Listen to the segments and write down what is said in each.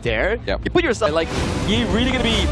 there. Yep. You put yourself Like, you're really going to be...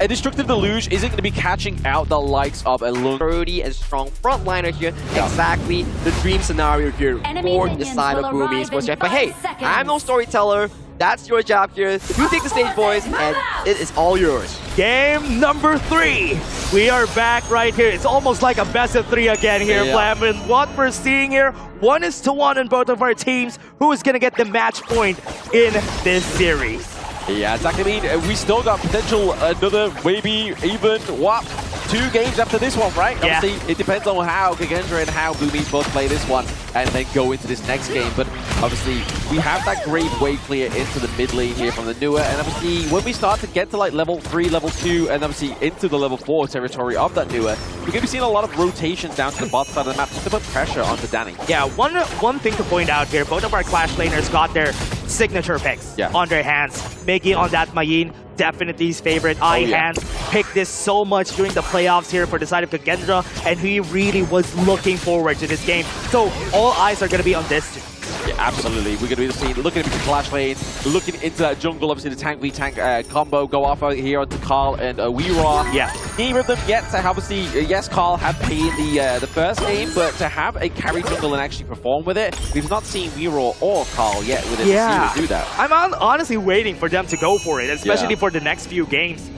A Destructive Deluge isn't going to be catching out the likes of a Lung. sturdy and strong frontliner here. Yeah. Exactly the dream scenario here Enemy for the minions side of will Boomy arrive Sports. in But hey, 5 seconds. I'm no storyteller. That's your job here. You take the stage, boys, and it is all yours. Game number 3. We are back right here. It's almost like a best of 3 again here, Yeah. Flam. And what we're seeing here, 1-1 in both of our teams. Who is going to get the match point in this series? Yeah, exactly. I mean, we still got potential another, maybe even, 2 games after this one, right? Yeah. Obviously, it depends on how Kagendra and how Boomy both play this one and then go into this next game. But obviously, we have that great wave clear into the mid lane here from the Newer. And obviously, when we start to get to like level 3, level 2, and obviously into the level 4 territory of that Newer, we're going to be seeing a lot of rotations down to the bot side of the map just to put pressure onto Danny. Yeah, one thing to point out here, both of our Clash laners got their signature picks on their hands. Miggy on that Mayin, definitely his favorite. Hands picked this so much during the playoffs here for the side of Kagendra, and he really was looking forward to this game. So all eyes are going to be on this too. Yeah, absolutely. We're going to be seeing, looking at the Clash lanes, looking into that jungle, obviously the tank v tank combo go off out here onto Carl and Weeraw. Yeah. Neither of them yet to obviously, yes, Carl had paid the first game, but to have a carry jungle and actually perform with it, we've not seen Weeraw or Carl yet with it to do that. I'm honestly waiting for them to go for it, especially for the next few games.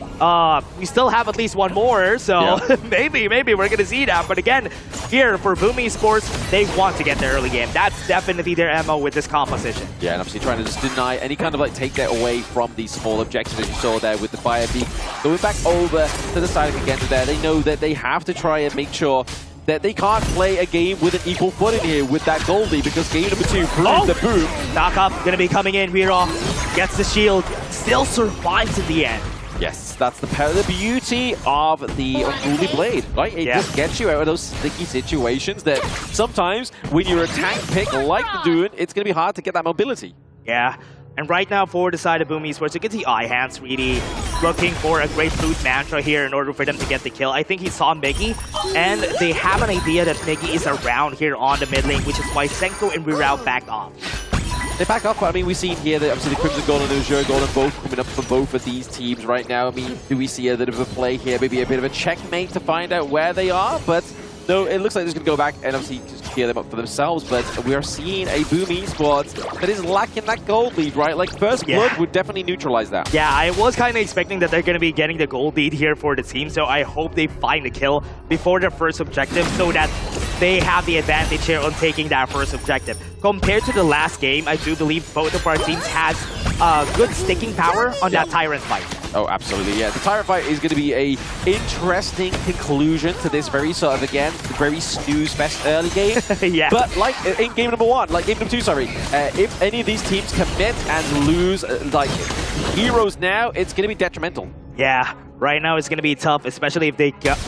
We still have at least one more, so maybe we're going to see that. But again, here for Boomy Sports, they want to get the early game. That's definitely their MO with this composition. Yeah, and obviously trying to just deny any kind of like take that away from these small objectives that you saw there with the Fire Beak. Going back over to the side of Kagendra there, they know that they have to try and make sure that they can't play a game with an equal footing here with that Goldie, because game number 2 proves the boom. Knock up, gonna be coming in. Weeraw gets the shield, still survives in the end. Yes, that's the beauty of the Unruly Blade, right? It just gets you out of those sticky situations that sometimes when you're a tank pick like the Dune, it's going to be hard to get that mobility. Yeah, and right now for the side of Boomy Sports, you can see Hands really looking for a Grapefruit Mantra here in order for them to get the kill. I think he saw Miggy, and they have an idea that Miggy is around here on the mid lane, which is why Senko and Weeraw backed off. They back up, but I mean, we've seen here that obviously the Crimson Gold and the Azure Gold are both coming up for both of these teams right now. I mean, do we see a bit of a play here? Maybe a bit of a checkmate to find out where they are, but no, it looks like they're just going to go back and obviously just clear them up for themselves. But we are seeing a Boomy Sports that is lacking that gold lead, right? Like, First Blood would definitely neutralize that. Yeah, I was kind of expecting that they're going to be getting the gold lead here for the team, so I hope they find the kill before their first objective so that they have the advantage here on taking that first objective. Compared to the last game, I do believe both of our teams has good sticking power on that Tyrant fight. Oh, absolutely, yeah. The Tyrant fight is going to be a interesting conclusion to this very sort of, again, very snooze-fest early game. But like in game number 1, like game number 2, sorry, if any of these teams commit and lose like heroes now, it's going to be detrimental. Yeah, right now it's going to be tough, especially if they get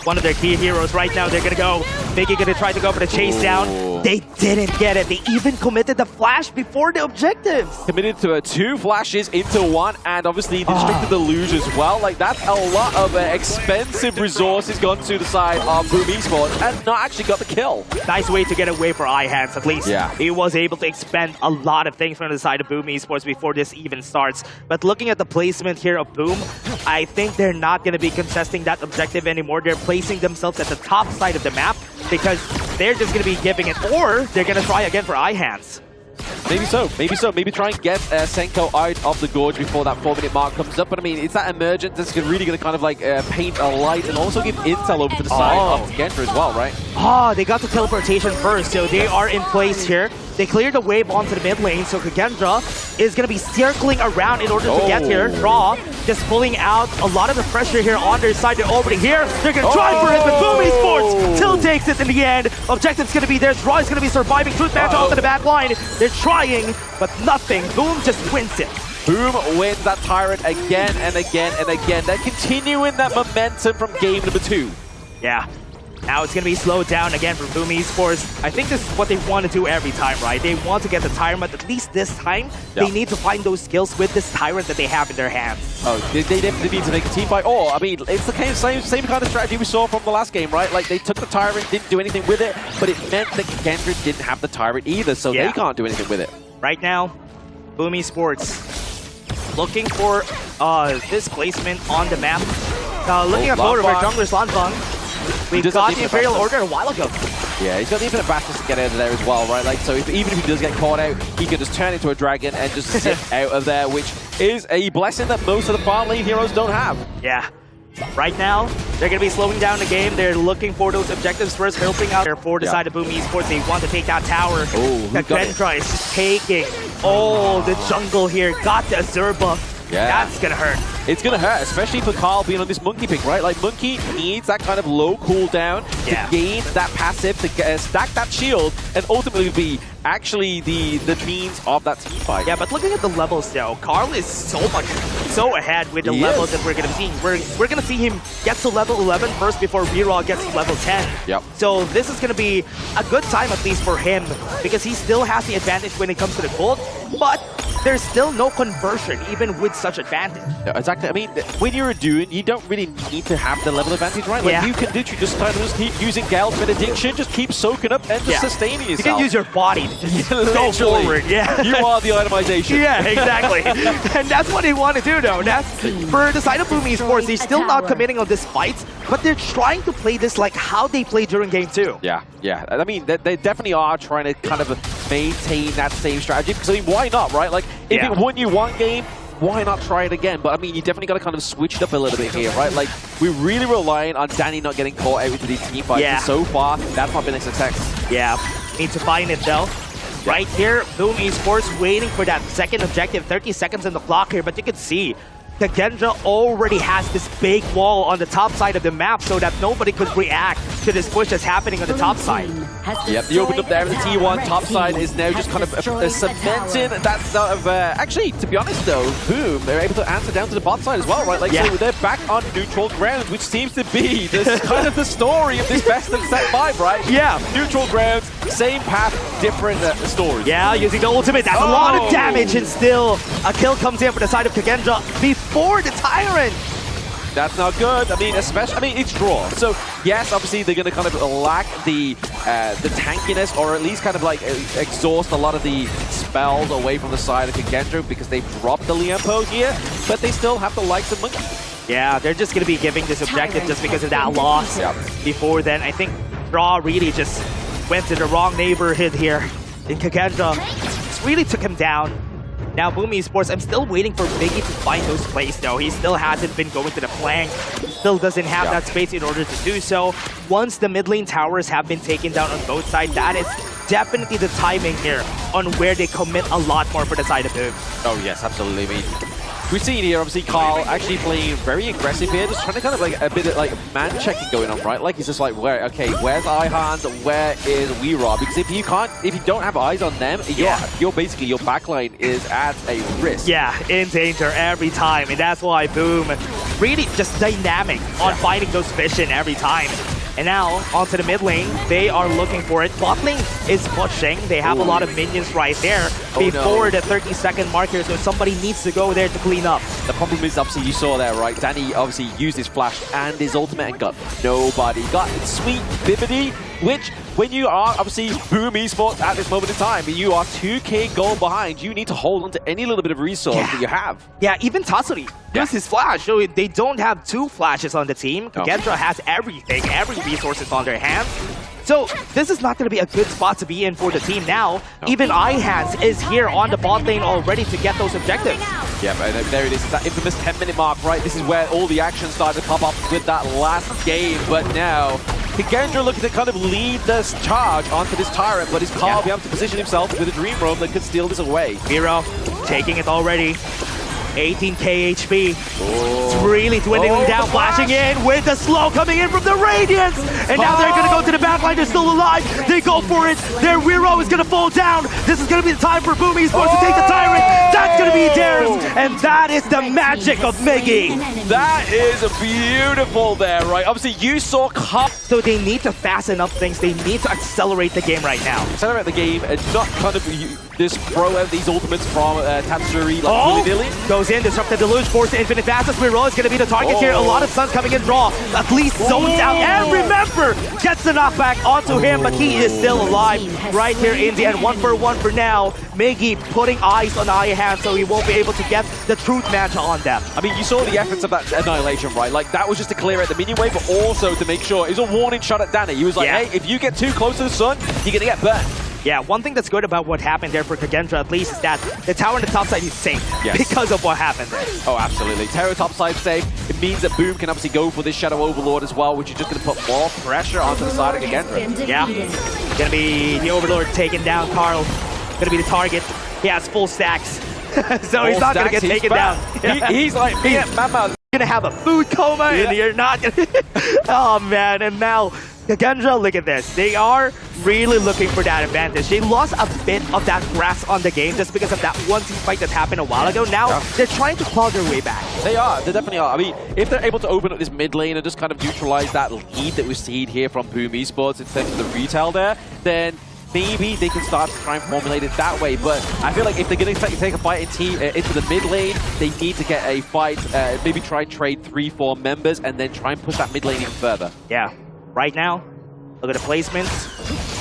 one of their key heroes. Right now they're going to go, Miggy going to try to go for the chase down. They didn't get it. They even committed the flash before the objectives. Committed to 2 flashes into 1, and obviously Destructive Deluge as well. Like, that's a lot of expensive resources gone to the side of Boomy Sports and not actually got the kill. Nice way to get away for Hands, at least. Yeah. He was able to expend a lot of things from the side of Boomy Sports before this even starts. But looking at the placement here of Boom, I think they're not going to be contesting that objective anymore. They're placing themselves at the top side of the map because they're just going to be giving it, or they're going to try again for Hands. Maybe so, maybe so. Maybe try and get Senko out of the gorge before that 4-minute mark comes up. But I mean, it's that emergence that's really going to kind of like paint a light and also give intel over to the side of Kagendra as well, right? They got the teleportation first, so they are in place here. They cleared the wave onto the mid lane, so Kagendra is going to be circling around in order to get here. Raw just pulling out a lot of the pressure here on their side. They're already here. They're going to try for it, but Boomy Sports still takes it in the end. Objective's going to be theirs. Raw is going to be surviving. Truth Mantle onto the back line. They're trying, but nothing. Boom just wins it. Boom wins that Tyrant again and again and again. They're continuing that momentum from game number 2. Yeah. Now it's going to be slowed down again for Boomy Sports. I think this is what they want to do every time, right? They want to get the Tyrant, but at least this time, they need to find those skills with this Tyrant that they have in their hands. Oh, they definitely need to make a team fight. Or, I mean, it's the same kind of strategy we saw from the last game, right? Like, they took the Tyrant, didn't do anything with it, but it meant that Kagendra didn't have the Tyrant either, so they can't do anything with it. Right now, Boomy Sports looking for this placement on the map. Looking at forward for jungler Slanfang. We got the Imperial Order a while ago. Yeah, he's got the infinite fastness to get out of there as well, right? Like, so even if he does get caught out, he can just turn into a dragon and just zip out of there, which is a blessing that most of the far lane heroes don't have. Yeah. Right now, they're going to be slowing down the game. They're looking for those objectives first, helping out for the side of Boom Esports. They want to take that tower. The KAGE is just taking. The jungle here got the Azure buff. Yeah. That's going to hurt. It's going to hurt, especially for Carl being on this Monkey pick, right? Like, Monkey needs that kind of low cooldown to gain that passive, to stack that shield, and ultimately be actually the means of that team fight. Yeah, but looking at the levels though, Carl is so ahead with the levels that we're going to see. We're going to see him get to level 11 first before Reroll gets to level 10. Yep. So this is going to be a good time at least for him because he still has the advantage when it comes to the gold, but there's still no conversion even with such advantage. Yeah, exactly. I mean, when you're a Dune, you don't really need to have the level advantage, right? Like, you can literally just kind of just keep using Gal's benediction, just keep soaking up and just sustaining yourself. You can use your body to just go forward. Yeah. You are the itemization. Yeah, exactly. And that's what they want to do, though. That's for the side of Boom Esports. They're still not committing on this fight, but they're trying to play this like how they played during Game 2. Yeah. I mean, they definitely are trying to kind of maintain that same strategy because, I mean, why not, right? Like, if it won you one game, why not try it again? But I mean, you definitely got to kind of switch it up a little bit here, right? Like, we're really relying on Danny not getting caught out into these team fights. And so far, that's not been a success. Yeah, need to find it though. Right here, Boom Esports waiting for that second objective. 30 seconds on the clock here, but you can see KAGE already has this big wall on the top side of the map so that nobody could react to this push that's happening on the top side. Yep, the open up there, the T1 top side is now just kind of cementing that sort of... actually, to be honest though, Boom, they're able to answer down to the bot side as well, right? Like, so they're back on neutral ground, which seems to be this kind of the story of this best of set 5, right? Yeah. Neutral grounds, same path, different stories. Yeah, using the ultimate, that's a lot of damage, and still a kill comes in for the side of KAGE before the Tyrant. That's not good. I mean, it's draw. So yes, obviously they're going to kind of lack the tankiness, or at least kind of like exhaust a lot of the spells away from the side of KAGE because they've dropped the Liempo here, but they still have the likes of Monkey. Yeah, they're just going to be giving this objective just because of that loss. Before then, I think Draw really just went to the wrong neighborhood here in KAGE. Just really took him down. Now, Boom Esports, I'm still waiting for Biggie to find those plays, though. He still hasn't been going to the flank. Still doesn't have that space in order to do so. Once the mid lane towers have been taken down on both sides, that is definitely the timing here on where they commit a lot more for the side of Boom. Oh, yes, absolutely. I mean, we've seen here, obviously, Carl actually playing very aggressive here, just trying to kind of like a bit of like man-checking going on, right? Like, he's just like, where's Ihans, where is Weeraw? Because if you don't have eyes on them, you're basically, your backline is at a risk. Yeah, in danger every time, and that's why Boom really just dynamic on finding those vision every time. And now, onto the mid lane, they are looking for it. Bot lane is pushing. They have a lot of minions right there before the 30-second mark here, so somebody needs to go there to clean up. The problem is, obviously, you saw there, right? Danny obviously used his flash and his ultimate and got nobody. Got sweet Bibbidi, which, when you are, obviously, Boom Esports at this moment in time, you are 2k gold behind, you need to hold on to any little bit of resource that you have. Yeah, even Tatsuri used his flash, so they don't have two flashes on the team. KAGE has everything, every resources on their hands. So this is not going to be a good spot to be in for the team now. Even Ihans is here on the bot lane already to get those objectives. Yeah, but there it is. It's that infamous 10-minute mark, right? This is where all the action started to pop up with that last game. But now, KAGE looking to kind of lead this charge onto this Tyrant, but his Carl be able to position himself with a Dream Roam that could steal this away. Miro taking it already. 18k HP. It's really dwindling down, flashing in with the slow coming in from the Radiance. And now they're going to go to the backline. They're still alive. They go for it. Their Weero is going to fall down. This is going to be the time for Boom Esports to take the Tyrant. That's going to be theirs. And that is the magic of Miggy. That is beautiful there, right? Obviously, you saw Carl. So they need to fasten up things. They need to accelerate the game right now. Accelerate the game and not kind of just throw out these ultimates from Tatsuri like willy-nilly. Goes in, disrupt the deluge, force the infinite fastest. Miro is going to be the target here. A lot of stuns coming in raw. At least zones out. And remember, gets the knockback onto him, but he is still alive right here in the end. 1-for-1 for now. Miggy putting eyes on Ihan, so he won't be able to get the truth mantra on them. I mean, you saw the efforts of that annihilation, right? Like, that was just to clear out the minion wave, but also to make sure. It was a warning shot at Danny. He was like, hey, if you get too close to the sun, you're going to get burnt. Yeah, one thing that's good about what happened there for Kagendra, at least, is that the tower on the top side is safe because of what happened there. Oh, absolutely. Tower top side safe. It means that Boom can obviously go for this Shadow Overlord as well, which is just going to put more pressure onto the side of Kagendra. Yeah. Going to be the Overlord taking down Carl. Going to be the target. He has full stacks. So he's not going to get taken down. He's like, Mama. Gonna have a food coma and you're not gonna oh man, and now Kagendra, look at this. They are really looking for that advantage. They lost a bit of that grasp on the game just because of that one team fight that happened a while ago. Now they're trying to claw their way back. They are. They definitely are. I mean, if they're able to open up this mid lane and just kind of neutralize that lead that we've seen here from Boom Esports in terms of the retail there, then maybe they can start to try and formulate it that way. But I feel like if they're going to take a fight into the mid lane, they need to get a fight, maybe try and trade 3-4 members and then try and push that mid lane even further. Yeah. Right now, look at the placements.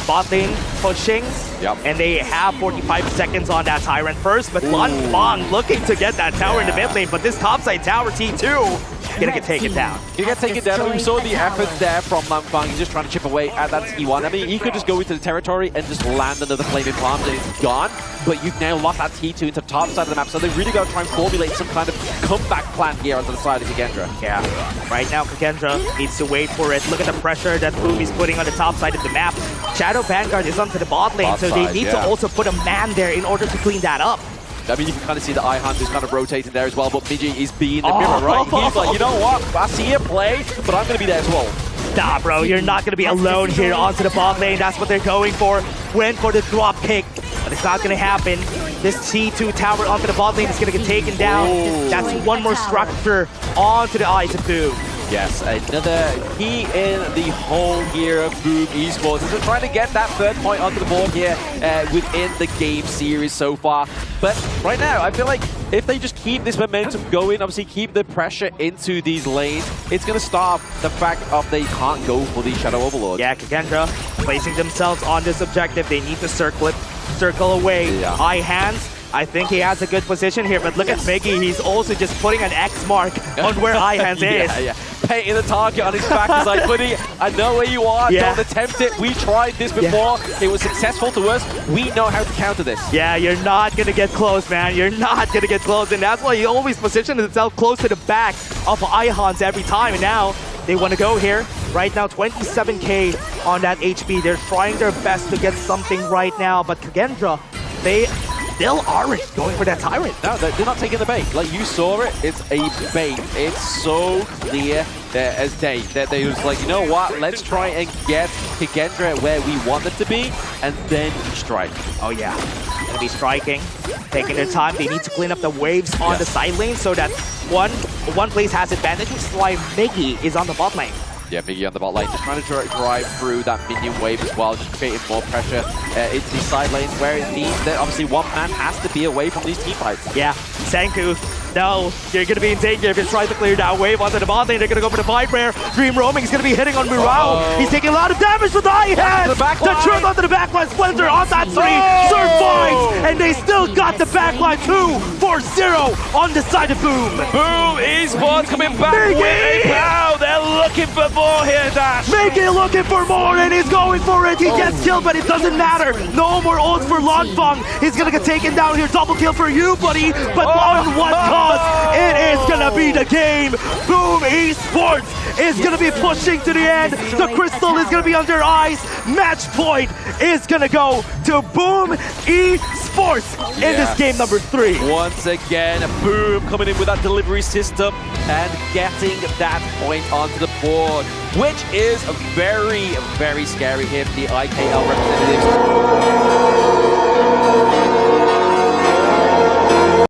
Bot lane pushing, and they have 45 seconds on that Tyrant first, but Lanfang looking to get that tower in the mid lane, but this topside tower T2 gonna get taken down. Gonna get taken down. We saw the efforts there from Lanfang. He's just trying to chip away at that T1. I mean, he could just go into the territory and just land another Flaming Palms and it's gone, but you've now lost that T2 into the top side of the map, so they really got to try and formulate some kind of comeback plan here onto the side of Kagendra. Yeah, right now Kagendra needs to wait for it. Look at the pressure that Boom is putting on the top side of the map. Shadow Vanguard is onto the bot lane, so they need to also put a man there in order to clean that up. I mean, you can kind of see the Ihan is kind of rotating there as well, but Migi is being the mirror, right? He's like, you know what? I see you play, but I'm going to be there as well. Nah, bro, you're not going to be alone here onto the bot lane. That's what they're going for. Went for the drop kick, but it's not going to happen. This T2 tower onto the bot lane is going to get taken down. That's one more structure onto the eyes of Boom. Yes, another key in the hole here of Boom Esports. They're trying to get that third point onto the board here within the game series so far. But right now, I feel like if they just keep this momentum going, obviously keep the pressure into these lanes, it's going to stop the fact of they can't go for the Shadow Overlord. Yeah, Kagendra placing themselves on this objective. They need to circle away. High hands. I think he has a good position here, but look at Miggy. He's also just putting an X mark on where Ihan's is. Painting the target on his back. He's like, buddy, I know where you are. Don't attempt it. We tried this before. It was successful to us. We know how to counter this. Yeah, you're not going to get close, man. You're not going to get close. And that's why he always positions himself close to the back of Ihan's every time. And now they want to go here. Right now, 27k on that HP. They're trying their best to get something right now. But Kagendra, they still aren't going for that Tyrant. No, they're not taking the bait. Like, you saw it, it's a bait. It's so clear as day that they was like, you know what, let's try and get Kagendra where we want it to be, and then strike. Oh yeah, gonna be striking, taking their time. They need to clean up the waves on the side lane so that one place has advantage, which is why Miggy is on the bot lane. Yeah, Miggy on the bot lane, just trying to drive through that minion wave as well, just creating more pressure into these side lanes where it means that obviously one man has to be away from these team fights. Yeah, Senku, no, you're going to be in danger if it's trying to clear that wave onto the bot lane. They're going to go for the fight rare. Dream Roaming is going to be hitting on Mirao. He's taking a lot of damage with the high hand. The truth onto the backline. Splinter on that 3 survives, and they still got the backline 2-4-0 on the side of Boom. Boom Esports coming back with a pow. They're looking for more here, Dash. Miggy looking for more, and he's going for it. He gets killed, but it doesn't matter. No more ults for Lanfang. He's going to get taken down here. Double kill for you, buddy. But on what cost? It is going to be the game. Boom Esports is going to be pushing to the end. The crystal is going to be under ice. Match point is going to go to Boom Esports in this game number 3. Once again, Boom coming in with that delivery system and getting that point onto the board, which is very, very scary here for the IKL representatives.